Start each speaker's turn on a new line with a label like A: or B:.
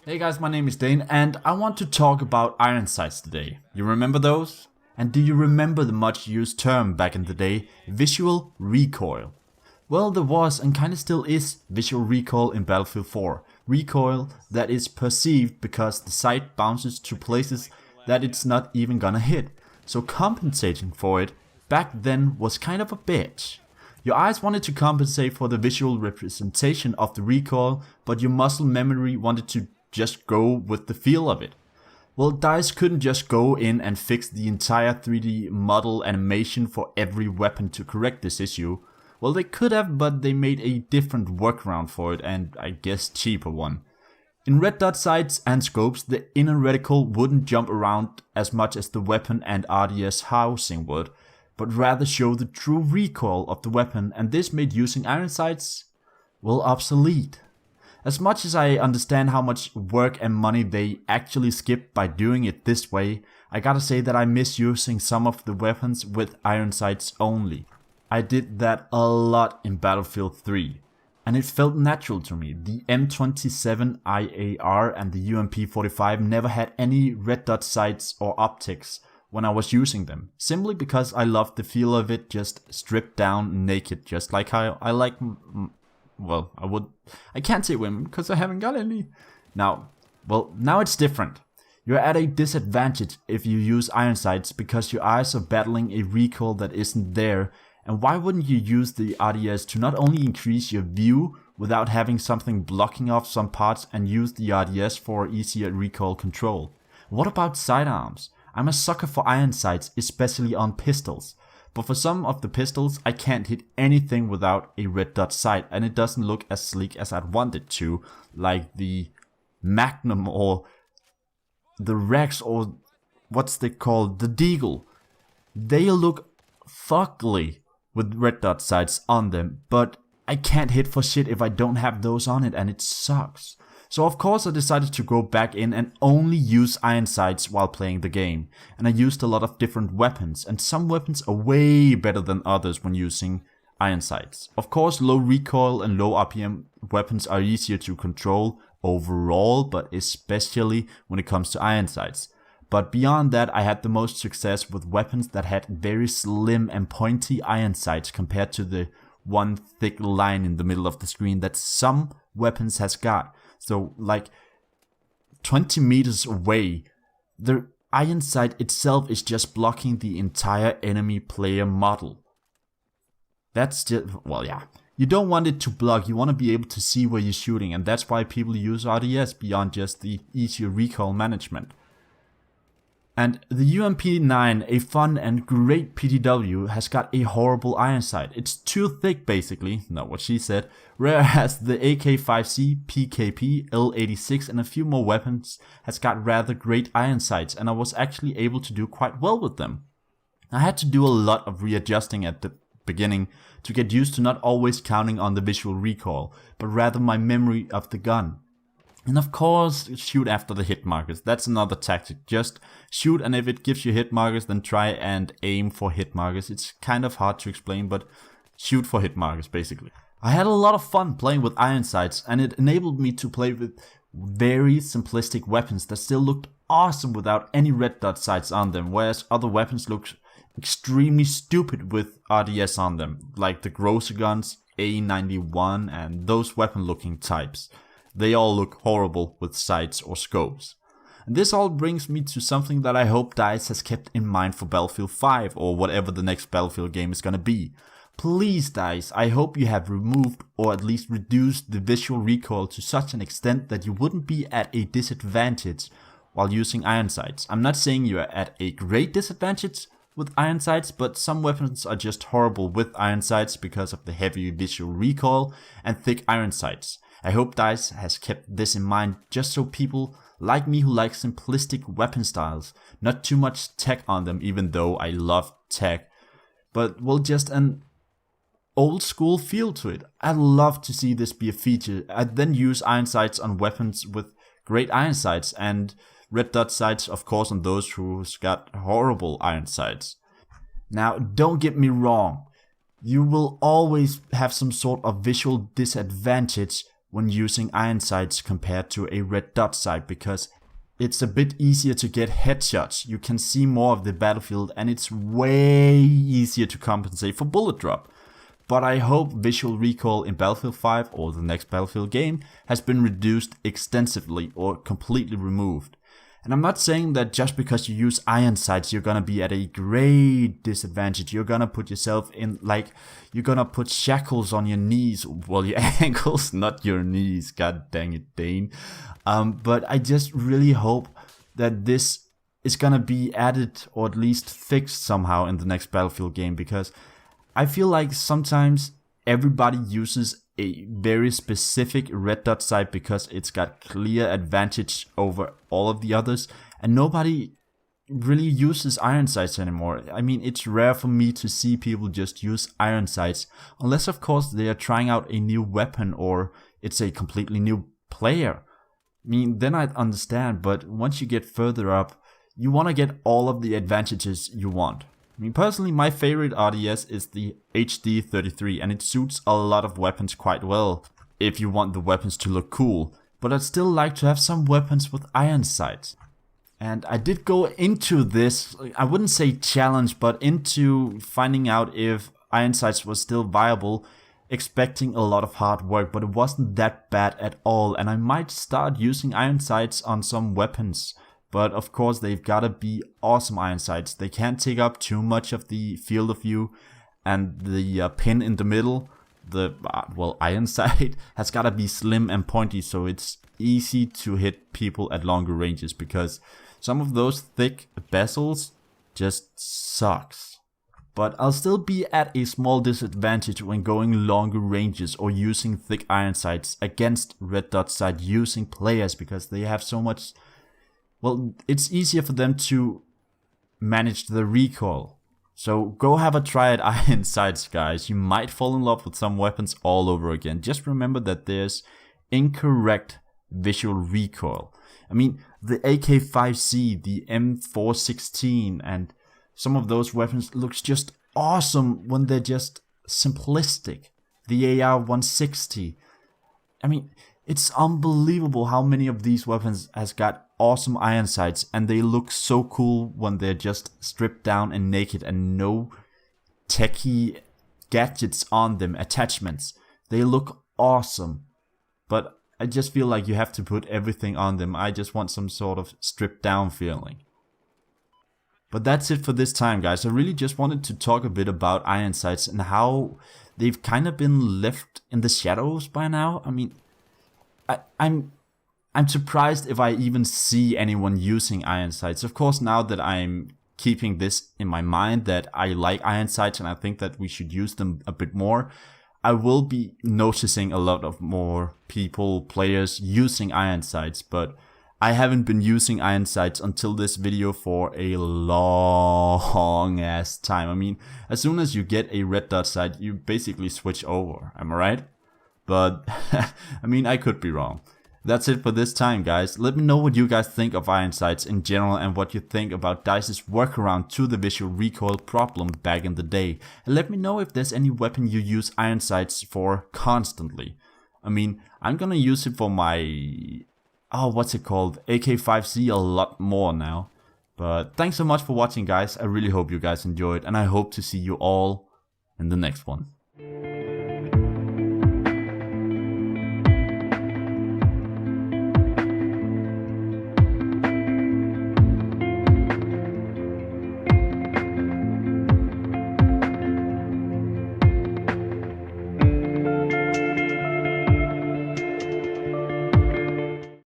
A: Hey guys, my name is Dane and I want to talk about iron sights today. You remember those? And do you remember the much used term back in the day, visual recoil? Well, there was and kinda still is visual recoil in Battlefield 4. Recoil that is perceived because the sight bounces to places that it's not even gonna hit. So compensating for it back then was kind of a bitch. Your eyes wanted to compensate for the visual representation of the recoil, but your muscle memory wanted to just go with the feel of it. Well, DICE couldn't just go in and fix the entire 3D model animation for every weapon to correct this issue. Well, they could have, but they made a different workaround for it, and I guess cheaper one. In red dot sights and scopes, the inner reticle wouldn't jump around as much as the weapon and RDS housing would, but rather show the true recoil of the weapon, and this made using iron sights, well, obsolete. As much as I understand how much work and money they actually skip by doing it this way, I gotta say that I miss using some of the weapons with iron sights only. I did that a lot in Battlefield 3, and it felt natural to me. The M27 IAR and the UMP45 never had any red dot sights or optics when I was using them, simply because I loved the feel of it just stripped down naked, just like how I like, well, I can't say women because I haven't got any. Now it's different. You're at a disadvantage if you use iron sights because your eyes are battling a recoil that isn't there. And why wouldn't you use the RDS to not only increase your view without having something blocking off some parts and use the RDS for easier recoil control? What about sidearms? I'm a sucker for iron sights, especially on pistols. But for some of the pistols, I can't hit anything without a red dot sight, and it doesn't look as sleek as I'd want it to, like the Magnum or the Rex or what's they called, the Deagle. They look fugly with red dot sights on them, but I can't hit for shit if I don't have those on it, and it sucks. So of course I decided to go back in and only use iron sights while playing the game, and I used a lot of different weapons, and some weapons are way better than others when using iron sights. Of course, low recoil and low RPM weapons are easier to control overall, but especially when it comes to iron sights. But beyond that, I had the most success with weapons that had very slim and pointy iron sights compared to the one thick line in the middle of the screen that some weapons has got. So like 20 meters away, the iron sight itself is just blocking the entire enemy player model. That's just, well, yeah. You don't want it to block, you want to be able to see where you're shooting, and that's why people use RDS beyond just the easier recoil management. And the UMP9, a fun and great PDW, has got a horrible iron sight. It's too thick basically, not what she said, whereas the AK-5C, PKP, L86 and a few more weapons has got rather great iron sights, and I was actually able to do quite well with them. I had to do a lot of readjusting at the beginning to get used to not always counting on the visual recoil, but rather my memory of the gun. And of course, shoot after the hit markers. That's another tactic. Just shoot, and if it gives you hit markers, then try and aim for hit markers. It's kind of hard to explain, but shoot for hit markers, basically. I had a lot of fun playing with iron sights, and it enabled me to play with very simplistic weapons that still looked awesome without any red dot sights on them, whereas other weapons looked extremely stupid with RDS on them, like the Grosser guns, A91, and those weapon-looking types. They all look horrible with sights or scopes. And this all brings me to something that I hope DICE has kept in mind for Battlefield 5 or whatever the next Battlefield game is gonna be. Please DICE, I hope you have removed or at least reduced the visual recoil to such an extent that you wouldn't be at a disadvantage while using iron sights. I'm not saying you are at a great disadvantage with iron sights, but some weapons are just horrible with iron sights because of the heavy visual recoil and thick iron sights. I hope DICE has kept this in mind just so people like me who like simplistic weapon styles, not too much tech on them even though I love tech, but well, just an old school feel to it. I'd love to see this be a feature. I'd then use iron sights on weapons with great iron sights and red dot sights of course on those who's got horrible iron sights. Now don't get me wrong, you will always have some sort of visual disadvantage when using iron sights compared to a red dot sight, because it's a bit easier to get headshots. You can see more of the battlefield and it's way easier to compensate for bullet drop. But I hope visual recoil in Battlefield 5 or the next Battlefield game has been reduced extensively or completely removed. And I'm not saying that just because you use iron sights you're gonna be at a great disadvantage. You're gonna put yourself in, like, you're gonna put shackles on your knees, well, your ankles, not your knees, god dang it, Dane. But I just really hope that this is gonna be added or at least fixed somehow in the next Battlefield game, because I feel like sometimes everybody uses a very specific red dot sight because it's got clear advantage over all of the others, and nobody really uses iron sights anymore. I mean, it's rare for me to see people just use iron sights, unless of course they are trying out a new weapon or it's a completely new player. I mean, then I'd understand, but once you get further up, you want to get all of the advantages you want. I mean, personally, my favorite RDS is the HD33, and it suits a lot of weapons quite well if you want the weapons to look cool. But I'd still like to have some weapons with iron sights. And I did go into this, I wouldn't say challenge, but into finding out if iron sights was still viable, expecting a lot of hard work, but it wasn't that bad at all. And I might start using iron sights on some weapons. But of course they've gotta be awesome iron sights. They can't take up too much of the field of view, and the pin in the middle, the iron sight, has gotta be slim and pointy so it's easy to hit people at longer ranges, because some of those thick bezels just sucks. But I'll still be at a small disadvantage when going longer ranges or using thick iron sights against red dot sight using players, because they have so much. Well, it's easier for them to manage the recoil. So go have a try at iron sights, guys. You might fall in love with some weapons all over again. Just remember that there's incorrect visual recoil. I mean, the AK-5C, the M416, and some of those weapons looks just awesome when they're just simplistic. The AR-160. I mean, it's unbelievable how many of these weapons has got awesome iron sights, and they look so cool when they're just stripped down and naked and no techie gadgets on them, attachments. They look awesome, but I just feel like you have to put everything on them. I just want some sort of stripped down feeling. But that's it for this time, guys. I really just wanted to talk a bit about iron sights and how they've kind of been left in the shadows by now. I mean, I'm surprised if I even see anyone using iron sights. Of course, now that I'm keeping this in my mind that I like iron sights and I think that we should use them a bit more, I will be noticing a lot of more people, players using iron sights, but I haven't been using iron sights until this video for a long ass time. I mean, as soon as you get a red dot sight, you basically switch over, am I right? But, I mean, I could be wrong. That's it for this time, guys. Let me know what you guys think of iron sights in general and what you think about DICE's workaround to the visual recoil problem back in the day. And let me know if there's any weapon you use iron sights for constantly. I mean, I'm gonna use it for my, what's it called, AK-5C a lot more now. But thanks so much for watching, guys. I really hope you guys enjoyed, and I hope to see you all in the next one.